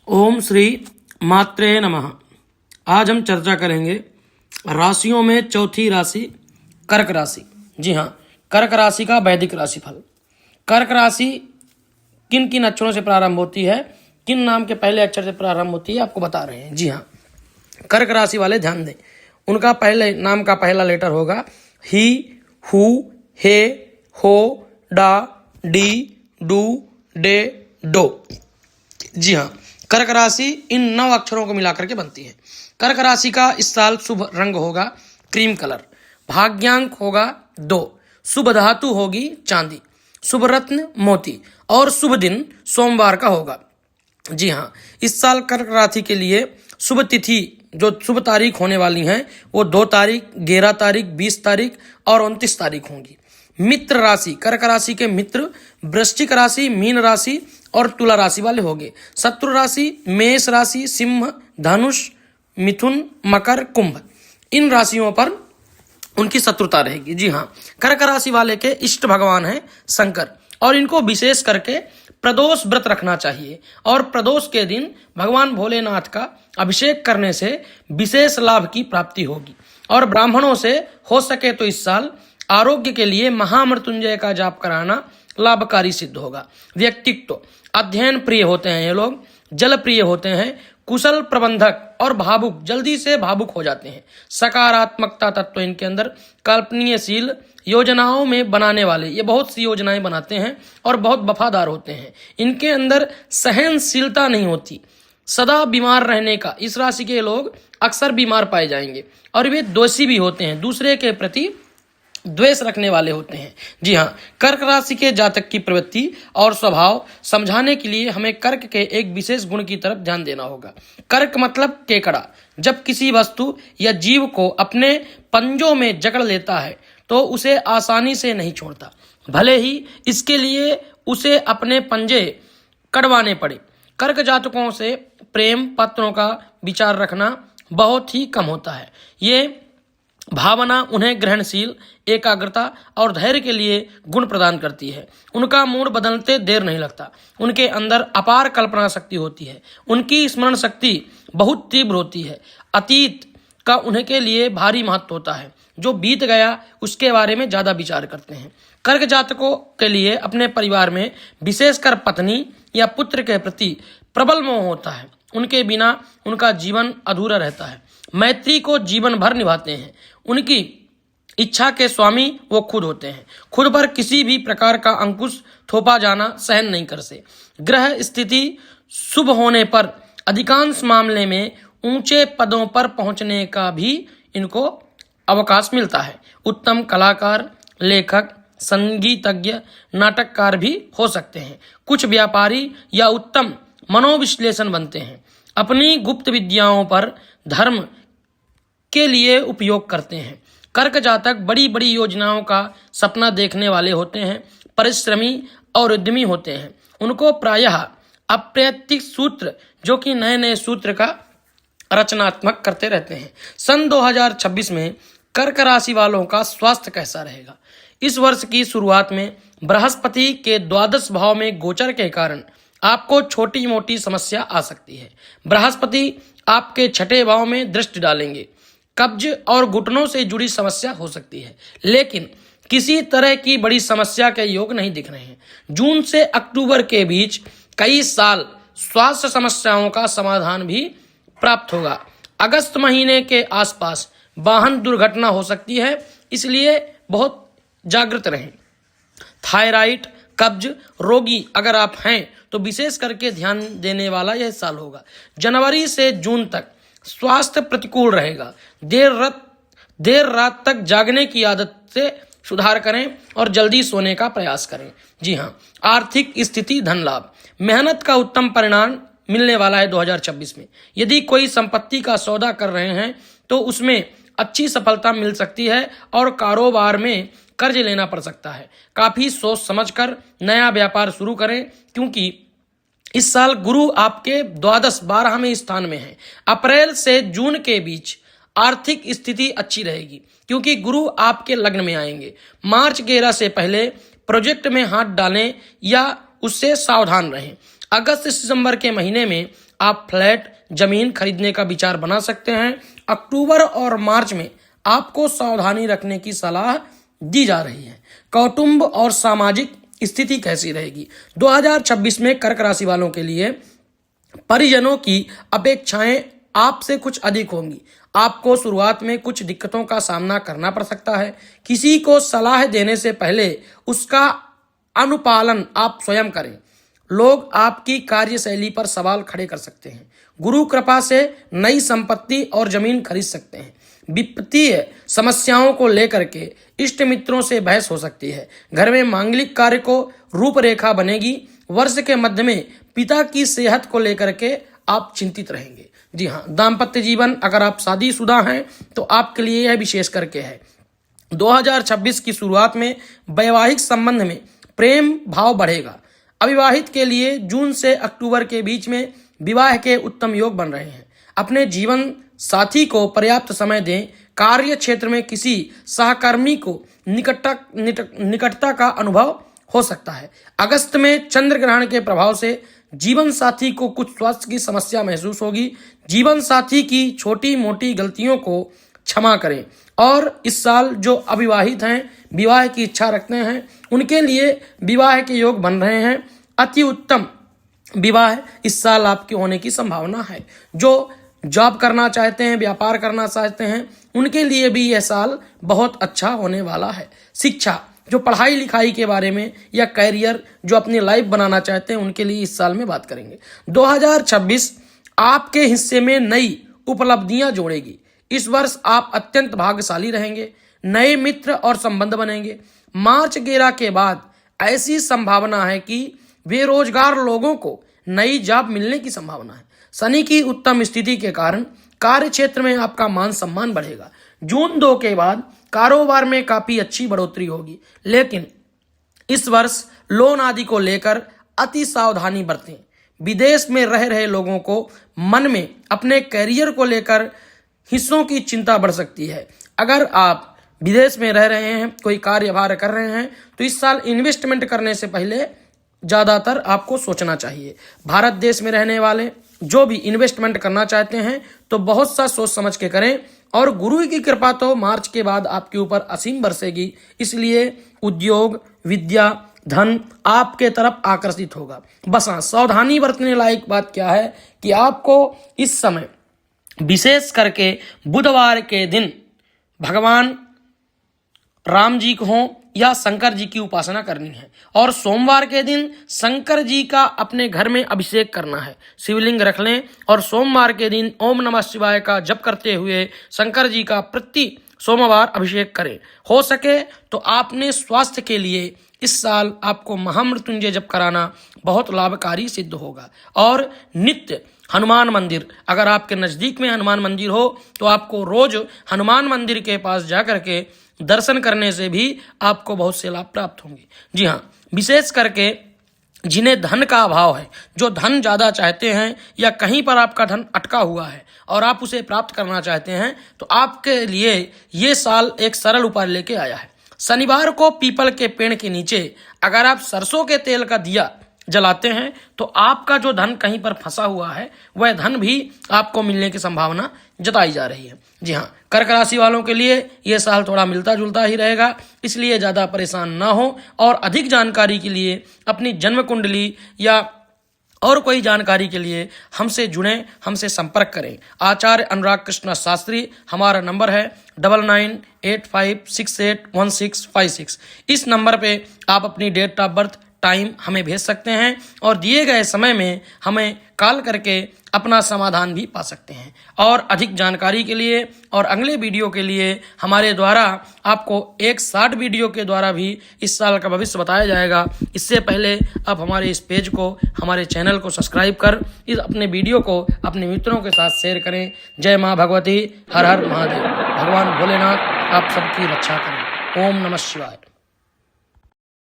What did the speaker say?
ओम श्री मात्रे नमः। आज हम चर्चा करेंगे राशियों में चौथी राशि कर्क राशि। जी हाँ, कर्क राशि का वैदिक राशिफल। कर्क राशि किन किन अक्षरों से प्रारंभ होती है, किन नाम के पहले अक्षर से प्रारंभ होती है, आपको बता रहे हैं। जी हाँ, कर्क राशि वाले ध्यान दें, उनका पहले नाम का पहला लेटर होगा ही, हु, हे, हो, डा, डी, डू, डे, डो। जी हाँ, कर्क राशि इन 9 अक्षरों को मिलाकर के बनती है। कर्क राशि का इस साल शुभ रंग होगा क्रीम कलर, भाग्यांक होगा 2, शुभ धातु होगी चांदी, शुभ रत्न मोती और शुभ दिन सोमवार का होगा। जी हाँ, इस साल कर्क राशि के लिए शुभ तिथि जो शुभ तारीख होने वाली हैं वो 2 तारीख, 11 तारीख, 20 तारीख और 29 तारीख होंगी। मित्र राशि, कर्क राशि के मित्र वृश्चिक राशि, मीन राशि और तुला राशि वाले होंगे। शत्रु राशि मेष राशि, सिंह, धनुष, मिथुन, मकर, कुंभ। इन राशियों पर उनकी शत्रुता रहेगी। जी हाँ, कर्क राशि वाले के इष्ट भगवान हैं शंकर और इनको विशेष करके प्रदोष व्रत रखना चाहिए और प्रदोष के दिन भगवान भोलेनाथ का अभिषेक करने से विशेष लाभ की प्राप्ति होगी। और ब्राह्मणों से हो सके तो इस साल आरोग्य के लिए महामृत्युंजय का जाप कराना लाभकारी सिद्ध होगा। व्यक्तित्व, अध्ययन प्रिय होते हैं ये लोग, जल प्रिय होते हैं, कुशल प्रबंधक और भावुक, जल्दी से भावुक हो जाते हैं। सकारात्मकता तत्व इनके अंदर, कल्पनीयशील, योजनाओं में बनाने वाले, ये बहुत सी योजनाएं बनाते हैं और बहुत वफादार होते हैं। इनके अंदर सहनशीलता नहीं होती, सदा बीमार रहने का, इस राशि के लोग अक्सर बीमार पाए जाएंगे और वे दोषी भी होते हैं, दूसरे के प्रति द्वेष रखने वाले होते हैं। जी हाँ, कर्क राशि के जातक की प्रवृत्ति और स्वभाव समझाने के लिए हमें कर्क के एक विशेष गुण की तरफ ध्यान देना होगा। कर्क मतलब केकड़ा। जब किसी वस्तु या जीव को अपने पंजों में जकड़ लेता है तो उसे आसानी से नहीं छोड़ता, भले ही इसके लिए उसे अपने पंजे कड़वाने पड़े। कर्क जातकों से प्रेम पत्रों का विचार रखना बहुत ही कम होता है। ये भावना उन्हें ग्रहणशील, एकाग्रता और धैर्य के लिए गुण प्रदान करती है। उनका मूड बदलते देर नहीं लगता, उनके अंदर अपार कल्पना शक्ति होती है, उनकी स्मरण शक्ति बहुत तीव्र होती है। अतीत का उनके लिए भारी महत्व होता है, जो बीत गया उसके बारे में ज्यादा विचार करते हैं। कर्क जातकों के लिए अपने परिवार में विशेषकर पत्नी या पुत्र के प्रति प्रबल मोह होता है, उनके बिना उनका जीवन अधूरा रहता है। मैत्री को जीवन भर निभाते हैं, उनकी इच्छा के स्वामी वो खुद होते हैं, खुद पर किसी भी प्रकार का अंकुश थोपा जाना सहन नहीं करते। ग्रह स्थिति शुभ होने पर अधिकांश मामले में ऊंचे पदों पर पहुंचने का भी इनको अवकाश मिलता है। उत्तम कलाकार, लेखक, संगीतज्ञ, नाटककार भी हो सकते हैं। कुछ व्यापारी या उत्तम मनोविश्लेषण बनते हैं। अपनी गुप्त विद्याओं पर धर्म के लिए उपयोग करते हैं। कर्क जातक बड़ी बड़ी योजनाओं का सपना देखने वाले होते हैं, परिश्रमी और उद्यमी होते हैं। उनको प्रायः अप्रत्यक्ष सूत्र, जो कि नए नए सूत्र का रचनात्मक करते रहते हैं। सन 2026 में कर्क राशि वालों का स्वास्थ्य कैसा रहेगा? इस वर्ष की शुरुआत में बृहस्पति के द्वादश भाव में गोचर के कारण आपको छोटी मोटी समस्या आ सकती है। बृहस्पति आपके 6ठे भाव में दृष्टि डालेंगे। कब्ज और घुटनों से जुड़ी समस्या हो सकती है, लेकिन किसी तरह की बड़ी समस्या के योग नहीं दिख रहे हैं। जून से अक्टूबर के बीच कई साल स्वास्थ्य समस्याओं का समाधान भी प्राप्त होगा। अगस्त महीने के आसपास वाहन दुर्घटना हो सकती है, इसलिए बहुत जागृत रहें। थायराइड, कब्ज रोगी अगर आप हैं तो विशेष करके ध्यान देने वाला यह साल होगा। जनवरी से जून तक स्वास्थ्य प्रतिकूल रहेगा। देर रात तक जागने की आदत से सुधार करें और जल्दी सोने का प्रयास करें। जी हाँ, आर्थिक स्थिति, धन लाभ, मेहनत का उत्तम परिणाम मिलने वाला है 2026 में। यदि कोई संपत्ति का सौदा कर रहे हैं तो उसमें अच्छी सफलता मिल सकती है और कारोबार में कर्ज लेना पड़ सकता है। काफी सोच समझकर नया व्यापार शुरू करें, क्योंकि इस साल गुरु आपके द्वादश 12वें स्थान में है। अप्रैल से जून के बीच आर्थिक स्थिति अच्छी रहेगी, क्योंकि गुरु आपके लग्न में आएंगे। मार्च 11 से पहले प्रोजेक्ट में हाथ डालें या उससे सावधान रहें। अगस्त सितंबर के महीने में आप फ्लैट जमीन खरीदने का विचार बना सकते हैं। अक्टूबर और मार्च में आपको सावधानी रखने की सलाह दी जा रही है। कौटुंब और सामाजिक स्थिति कैसी रहेगी? 2026 में कर्क राशि वालों के लिए परिजनों की अपेक्षाएं आपसे कुछ अधिक होंगी। आपको शुरुआत में कुछ दिक्कतों का सामना करना पड़ सकता है। किसी को सलाह देने से पहले उसका अनुपालन आप स्वयं करें। लोग आपकी कार्यशैली पर सवाल खड़े कर सकते हैं। गुरु कृपा से नई संपत्ति और जमीन खरीद सकते हैं। वित्तीय समस्याओं को लेकर के इष्ट मित्रों से बहस हो सकती है। घर में मांगलिक कार्य को रूपरेखा बनेगी। वर्ष के मध्य में पिता की सेहत को लेकर के आप चिंतित रहेंगे। जी हाँ, दाम्पत्य जीवन, अगर आप शादीशुदा हैं तो आपके लिए यह विशेष करके है। 2026 की शुरुआत में वैवाहिक संबंध में प्रेम भाव बढ़ेगा। अविवाहित के लिए जून से अक्टूबर के बीच में विवाह के उत्तम योग बन रहे हैं। अपने जीवन साथी को पर्याप्त समय दें। कार्य क्षेत्र में किसी सहकर्मी को निकटता का अनुभव हो सकता है। अगस्त में चंद्र ग्रहण के प्रभाव से जीवन साथी को कुछ स्वास्थ्य की समस्या महसूस होगी। जीवन साथी की छोटी मोटी गलतियों को क्षमा करें। और इस साल जो अविवाहित हैं, विवाह की इच्छा रखते हैं, उनके लिए विवाह के योग बन रहे हैं। अति उत्तम विवाह इस साल आपके होने की संभावना है। जो जॉब करना चाहते हैं, व्यापार करना चाहते हैं, उनके लिए भी यह साल बहुत अच्छा होने वाला है। शिक्षा, जो पढ़ाई लिखाई के बारे में या कैरियर जो अपनी लाइफ बनाना चाहते हैं, उनके लिए इस साल में बात करेंगे। 2026 आपके हिस्से में नई उपलब्धियां जोड़ेगी। इस वर्ष आप अत्यंत भाग्यशाली रहेंगे। नए मित्र और संबंध बनेंगे। मार्च 11 के बाद ऐसी संभावना है कि बेरोजगार लोगों को नई जॉब मिलने की संभावना है। शनि की उत्तम स्थिति के कारण कार्य क्षेत्र में आपका मान सम्मान बढ़ेगा। जून 2 के बाद कारोबार में काफी अच्छी बढ़ोतरी होगी, लेकिन इस वर्ष लोन आदि को लेकर अति सावधानी बरतें। विदेश में रह रहे लोगों को मन में अपने कैरियर को लेकर हिस्सों की चिंता बढ़ सकती है। अगर आप विदेश में रह रहे हैं, कोई कार्यभार कर रहे हैं, तो इस साल इन्वेस्टमेंट करने से पहले ज़्यादातर आपको सोचना चाहिए। भारत देश में रहने वाले जो भी इन्वेस्टमेंट करना चाहते हैं तो बहुत सा सोच समझ के करें। और गुरु की कृपा तो मार्च के बाद आपके ऊपर असीम बरसेगी, इसलिए उद्योग, विद्या, धन आपके तरफ आकर्षित होगा। बस हाँ, सावधानी बरतने लायक बात क्या है कि आपको इस समय विशेष करके बुधवार के दिन भगवान राम जी को हों या शंकर जी की उपासना करनी है। और सोमवार के दिन शंकर जी का अपने घर में अभिषेक करना है। शिवलिंग रख लें और सोमवार के दिन ओम नमः शिवाय का जप करते हुए शंकर जी का प्रति सोमवार अभिषेक करें। हो सके तो आपने स्वास्थ्य के लिए इस साल आपको महामृत्युंजय जप कराना बहुत लाभकारी सिद्ध होगा। और नित्य हनुमान मंदिर, अगर आपके नज़दीक में हनुमान मंदिर हो तो आपको रोज हनुमान मंदिर के पास जाकर के दर्शन करने से भी आपको बहुत से लाभ प्राप्त होंगे। जी हाँ, विशेष करके जिन्हें धन का अभाव है, जो धन ज़्यादा चाहते हैं या कहीं पर आपका धन अटका हुआ है और आप उसे प्राप्त करना चाहते हैं, तो आपके लिए ये साल एक सरल उपाय लेके आया है। शनिवार को पीपल के पेड़ के नीचे अगर आप सरसों के तेल का दिया जलाते हैं तो आपका जो धन कहीं पर फंसा हुआ है वह धन भी आपको मिलने की संभावना जताई जा रही है। जी हाँ, कर्क राशि वालों के लिए ये साल थोड़ा मिलता जुलता ही रहेगा, इसलिए ज़्यादा परेशान ना हो। और अधिक जानकारी के लिए अपनी जन्म कुंडली या और कोई जानकारी के लिए हमसे जुड़ें, हमसे संपर्क करें। आचार्य अनुराग कृष्ण शास्त्री, हमारा नंबर है 9985681656। इस नंबर पे आप अपनी डेट ऑफ बर्थ, टाइम हमें भेज सकते हैं और दिए गए समय में हमें कॉल करके अपना समाधान भी पा सकते हैं। और अधिक जानकारी के लिए और अगले वीडियो के लिए हमारे द्वारा आपको एक शॉर्ट वीडियो के द्वारा भी इस साल का भविष्य बताया जाएगा। इससे पहले आप हमारे इस पेज को, हमारे चैनल को सब्सक्राइब कर इस अपने वीडियो को अपने मित्रों के साथ शेयर करें। जय माँ भगवती, हर हर महादेव। भगवान भोलेनाथ आप सबकी रक्षा करें। ओम नमः शिवाय।